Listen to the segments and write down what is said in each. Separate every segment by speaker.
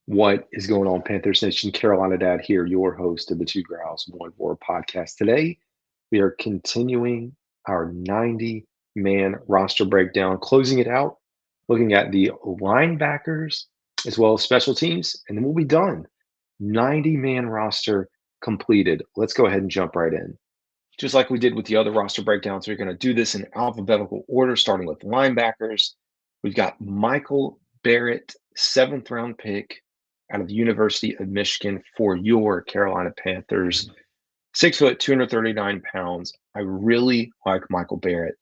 Speaker 1: What is going on, Panthers Nation? Carolina Dad here, your host of the Two Growls One Roar podcast. Today, we are continuing our 90-man roster breakdown, closing it out, looking at the linebackers as well as special teams, and then we'll be done. 90-man roster completed. Let's go ahead and jump right in. Just like we did with the other roster breakdowns, we're going to do this in alphabetical order, starting with linebackers. We've got Michael Barrett, 7th-round pick out of the University of Michigan for your Carolina Panthers. 6 foot, 239 pounds. I really like Michael Barrett.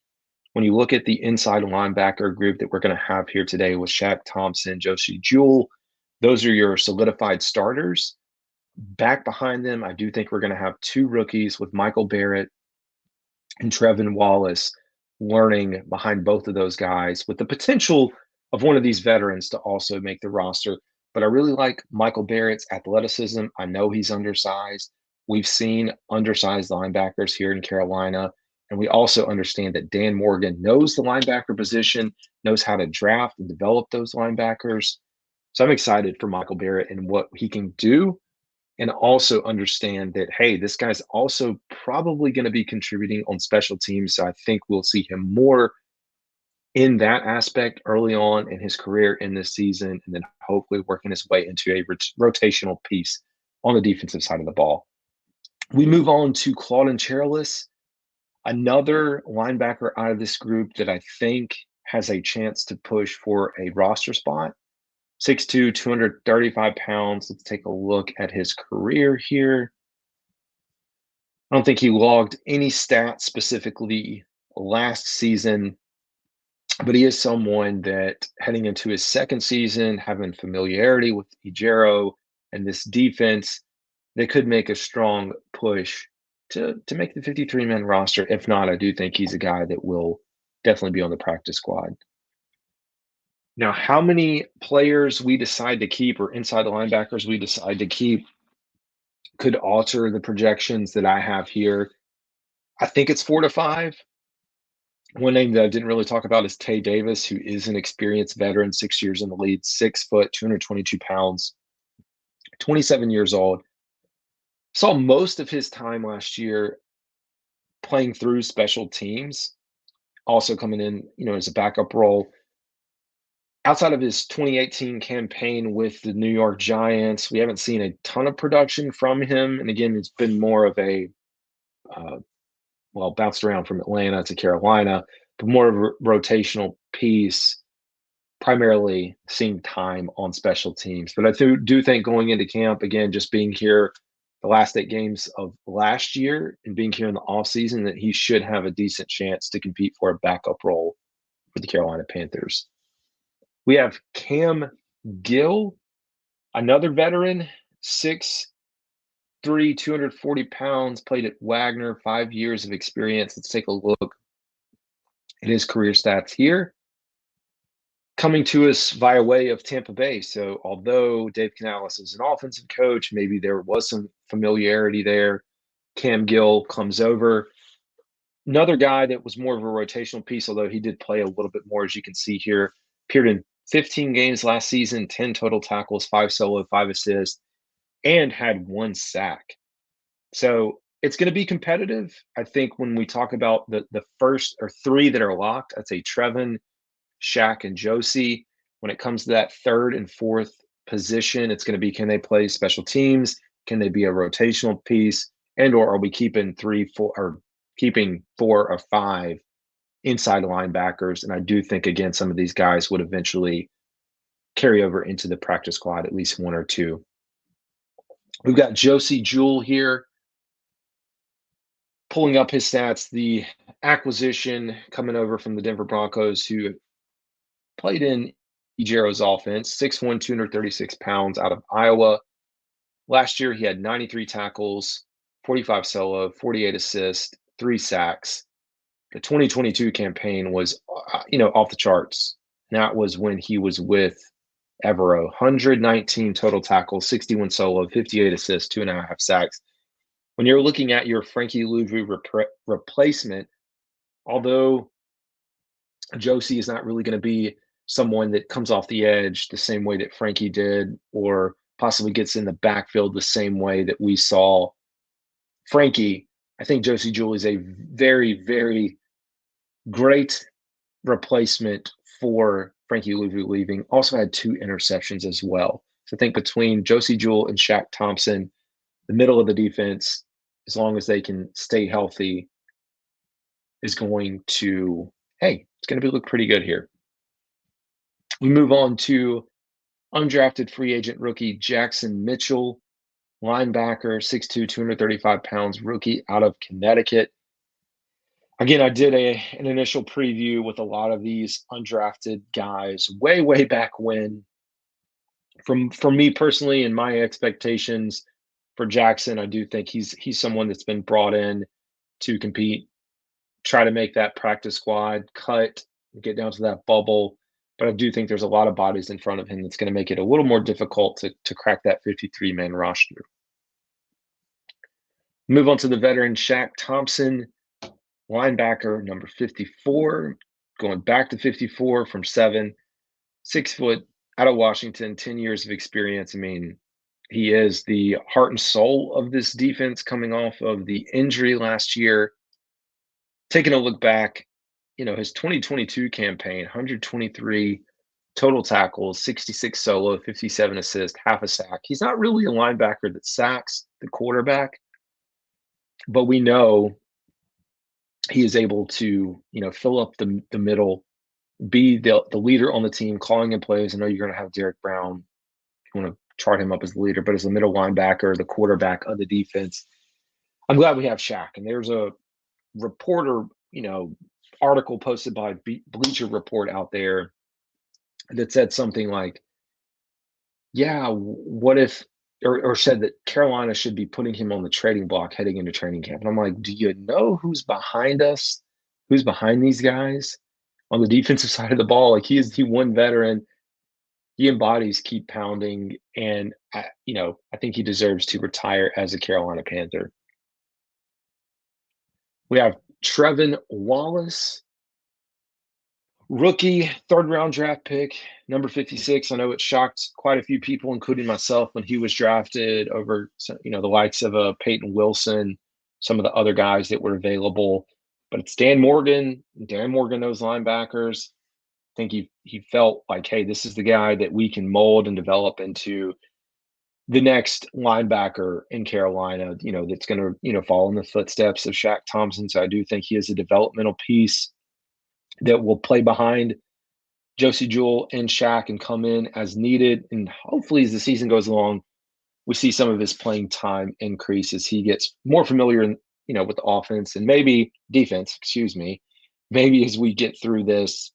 Speaker 1: When you look at the inside linebacker group that we're going to have here today with Shaq Thompson, Josie Jewell, those are your solidified starters. Back behind them, I do think we're going to have two rookies with Michael Barrett and Trevin Wallace learning behind both of those guys with the potential of one of these veterans to also make the roster. But I really like Michael Barrett's athleticism. I know he's undersized. We've seen undersized linebackers here in Carolina. And we also understand that Dan Morgan knows the linebacker position, knows how to draft and develop those linebackers. So I'm excited for Michael Barrett and what he can do, and also understand that, hey, this guy's also probably going to be contributing on special teams. So I think we'll see him more in that aspect early on in his career in this season, and then hopefully working his way into a rotational piece on the defensive side of the ball. We move on to Claudin Cherilus, another linebacker out of this group that I think has a chance to push for a roster spot. 6'2", 235 pounds. Let's take a look at his career here. I don't think he logged any stats specifically last season, but he is someone that heading into his second season, having familiarity with Ejiro and this defense, they could make a strong push to make the 53-man roster. If not, I do think he's a guy that will definitely be on the practice squad. Now, how many players we decide to keep or inside the linebackers we decide to keep could alter the projections that I have here. I think it's 4 to 5. One name that I didn't really talk about is Tay Davis, who is an experienced veteran, 6 years in the lead, 6 foot, 222 pounds, 27 years old. Saw most of his time last year playing through special teams, also coming in, as a backup role. Outside of his 2018 campaign with the New York Giants, we haven't seen a ton of production from him. And again, it's been more of a, bounced around from Atlanta to Carolina, but more of a rotational piece, primarily seeing time on special teams. But I do think going into camp, again, just being here the last 8 games of last year and being here in the offseason, that he should have a decent chance to compete for a backup role for the Carolina Panthers. We have Cam Gill, another veteran, 6'3", 240 pounds, played at Wagner, 5 years of experience. Let's take a look at his career stats here. Coming to us via way of Tampa Bay. So although Dave Canales is an offensive coach, maybe there was some familiarity there. Cam Gill comes over. Another guy that was more of a rotational piece, although he did play a little bit more, as you can see here. Appeared in 15 games last season, 10 total tackles, 5 solo, 5 assists, and had 1 sack. So it's going to be competitive. I think when we talk about the first or 3 that are locked, I'd say Trevin, Shaq, and Josie. When it comes to that 3rd and 4th position, it's going to be, can they play special teams? Can they be a rotational piece? And or are we keeping 3, 4, or keeping 4 or 5 inside linebackers? And I do think, again, some of these guys would eventually carry over into the practice squad, at least 1 or 2. We've got Josie Jewell here. Pulling up his stats, the acquisition coming over from the Denver Broncos, who played in Ejiro's offense, 6'1", 236 pounds out of Iowa. Last year, he had 93 tackles, 45 solo, 48 assists, 3 sacks. The 2022 campaign was, off the charts. That was when he was with Evero. 119 total tackles, 61 solo, 58 assists, 2.5 sacks. When you're looking at your Frankie Louvu replacement, although Josie is not really going to be someone that comes off the edge the same way that Frankie did, or possibly gets in the backfield the same way that we saw Frankie. I think Josie Jewell is a very, very great replacement for Frankie Louvu leaving. Also had 2 interceptions as well. So I think between Josie Jewell and Shaq Thompson, the middle of the defense, as long as they can stay healthy, is going to, hey, it's going to look pretty good here. We move on to undrafted free agent rookie Jackson Mitchell, linebacker, 6'2", 235 pounds, rookie out of Connecticut. Again, I did an initial preview with a lot of these undrafted guys way back when. For me personally and my expectations for Jackson, I do think he's someone that's been brought in to compete, try to make that practice squad cut, get down to that bubble. But I do think there's a lot of bodies in front of him that's going to make it a little more difficult to crack that 53-man roster. Move on to the veteran Shaq Thompson, linebacker, number 54, going back to 54 from 7, 6 foot, out of Washington, 10 years of experience. I mean, he is the heart and soul of this defense coming off of the injury last year. Taking a look back, his 2022 campaign, 123 total tackles, 66 solo, 57 assists, half a sack. He's not really a linebacker that sacks the quarterback, but we know he is able to, fill up the middle, be the leader on the team, calling in plays. I know you're going to have Derek Brown. You want to chart him up as the leader, but as the middle linebacker, the quarterback of the defense, I'm glad we have Shaq. And there's a reporter, article posted by Bleacher Report out there that said something like, yeah, what if, or said that Carolina should be putting him on the trading block heading into training camp. And I'm like, do you know who's behind us? Who's behind these guys on the defensive side of the ball? Like he one veteran. He embodies keep pounding, and I think he deserves to retire as a Carolina Panther. We have Trevin Wallace, rookie, 3rd-round draft pick, number 56. I know it shocked quite a few people, including myself, when he was drafted over, the likes of Peyton Wilson, some of the other guys that were available. But it's Dan Morgan. Dan Morgan knows linebackers. I think he felt like, hey, this is the guy that we can mold and develop into the next linebacker in Carolina, that's going to, follow in the footsteps of Shaq Thompson. So I do think he is a developmental piece that will play behind Josie Jewell and Shaq and come in as needed. And hopefully as the season goes along, we see some of his playing time increase as he gets more familiar with the offense and maybe defense, maybe as we get through this,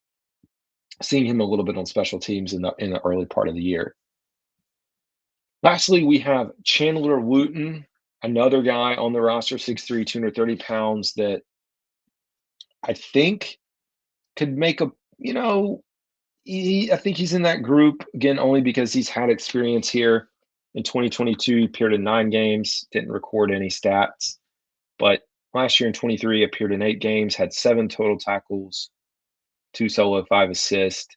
Speaker 1: seeing him a little bit on special teams in the early part of the year. Lastly, we have Chandler Wooten, another guy on the roster, 6'3", 230 pounds, that I think could make I think he's in that group, again, only because he's had experience here. In 2022, he appeared in 9 games, didn't record any stats. But last year in 23, appeared in 8 games, had 7 total tackles, 2 solo, 5 assists.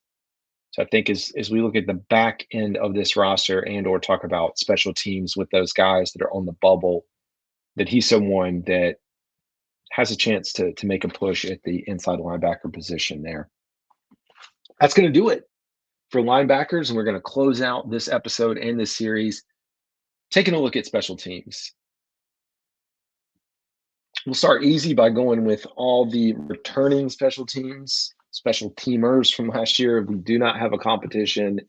Speaker 1: So I think as we look at the back end of this roster and or talk about special teams with those guys that are on the bubble, that he's someone that has a chance to make a push at the inside linebacker position there. That's going to do it for linebackers, and we're going to close out this episode and this series taking a look at special teams. We'll start easy by going with all the returning special teamers from last year. We do not have a competition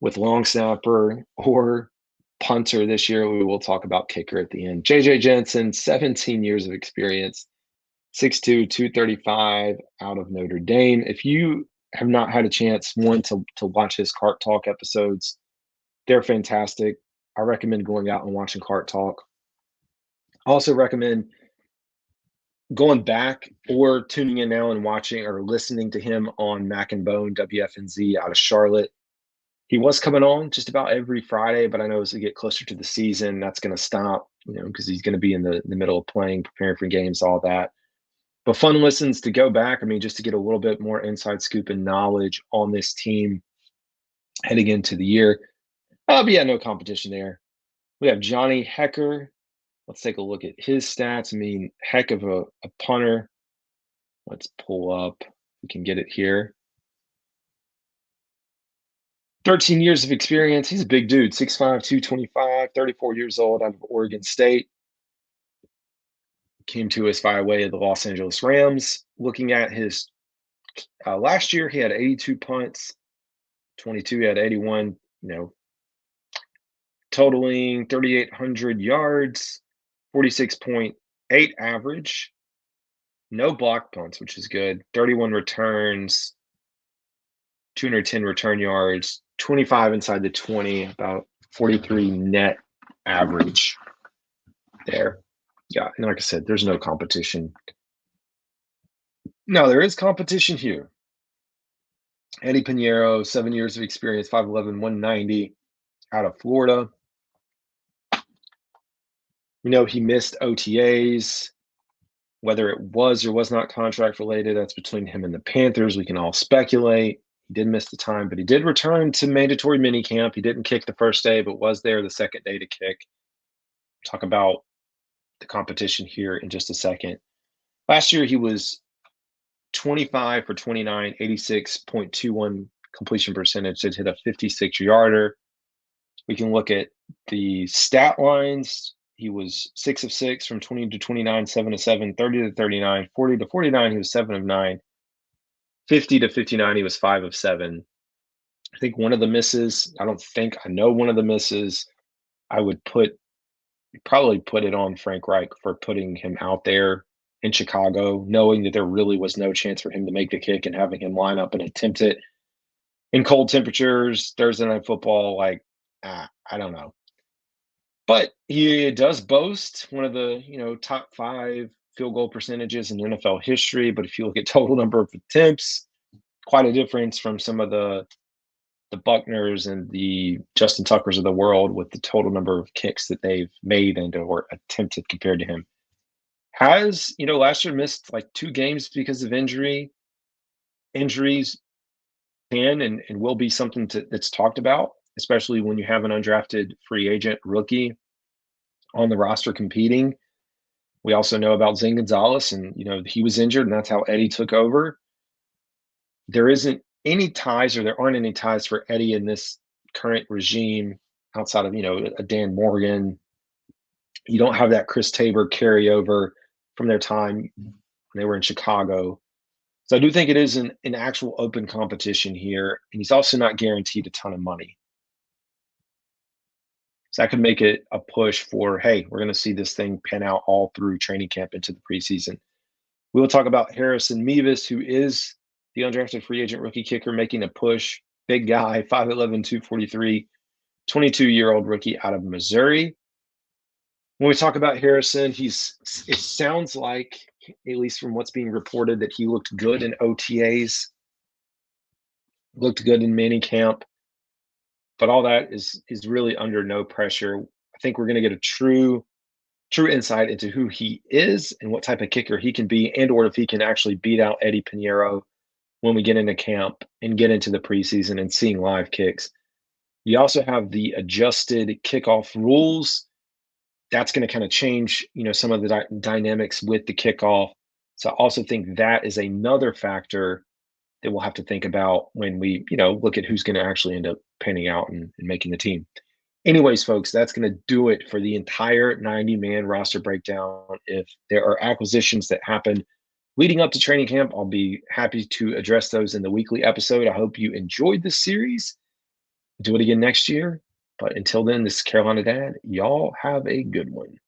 Speaker 1: with long snapper or punter this year. We will talk about kicker at the end. JJ Jensen, 17 years of experience, 6'2", 235, out of Notre Dame. If you have not had a chance, to watch his Cart Talk episodes, they're fantastic. I recommend going out and watching Cart Talk. I also recommend going back or tuning in now and watching or listening to him on Mac and Bone, WFNZ out of Charlotte. He was coming on just about every Friday, but I know as we get closer to the season, that's going to stop, because he's going to be in the middle of playing, preparing for games, all that. But fun listens to go back. I mean, just to get a little bit more inside scoop and knowledge on this team heading into the year. But yeah, no competition there. We have Johnny Hecker. Let's take a look at his stats. I mean, heck of a punter. Let's pull up. We can get it here. 13 years of experience. He's a big dude, 6'5", 225, 34 years old, out of Oregon State. Came to us via way of the Los Angeles Rams. Looking at his last year, he had 82 punts. 22, he had 81, totaling 3,800 yards, 46.8 average. No block punts, which is good. 31 returns, 210 return yards, 25 inside the 20, about 43 net average there. Yeah, and like I said, there's no competition. No, there is competition here. Eddie Pinheiro, 7 years of experience, 5'11", 190, out of Florida. We know he missed OTAs. Whether it was or was not contract related, that's between him and the Panthers. We can all speculate. He did miss the time, but he did return to mandatory minicamp. He didn't kick the first day, but was there the second day to kick. Talk about the competition here in just a second. Last year, he was 25 for 29, 86.21 completion percentage. Did hit a 56-yarder. We can look at the stat lines. He was 6 of 6 from 20 to 29, 7 of 7, 30 to 39, 40 to 49. He was 7 of 9, 50 to 59. He was 5 of 7. I think one of the misses, I know one of the misses, I would probably put it on Frank Reich for putting him out there in Chicago, knowing that there really was no chance for him to make the kick and having him line up and attempt it in cold temperatures, Thursday Night Football. I don't know. But he does boast one of the, top 5 field goal percentages in NFL history. But if you look at total number of attempts, quite a difference from some of the Buckners and the Justin Tuckers of the world with the total number of kicks that they've made and or attempted compared to him. Has, last year missed like 2 games because of injury. Injuries can and will be something that's talked about, especially when you have an undrafted free agent rookie on the roster competing. We also know about Zane Gonzalez, and he was injured, and that's how Eddie took over. There isn't any ties, or there aren't any ties for Eddie in this current regime outside of a Dan Morgan. You don't have that Chris Tabor carryover from their time when they were in Chicago. So I do think it is an actual open competition here, and he's also not guaranteed a ton of money. So that could make it a push for, hey, we're going to see this thing pan out all through training camp into the preseason. We will talk about Harrison Mevis, who is the undrafted free agent rookie kicker making a push. Big guy, 5'11", 243, 22-year-old rookie out of Missouri. When we talk about Harrison, it sounds like, at least from what's being reported, that he looked good in OTAs, looked good in minicamp. But all that is really under no pressure. I think we're going to get a true insight into who he is and what type of kicker he can be, and or if he can actually beat out Eddie Pinheiro when we get into camp and get into the preseason and seeing live kicks. You also have the adjusted kickoff rules. That's going to kind of change, some of the dynamics with the kickoff. So I also think that is another factor that we'll have to think about when we, look at who's going to actually end up panning out and making the team. Anyways, folks, that's going to do it for the entire 90-man roster breakdown. If there are acquisitions that happen leading up to training camp, I'll be happy to address those in the weekly episode. I hope you enjoyed this series. Do it again next year. But until then, this is Carolina Dad. Y'all have a good one.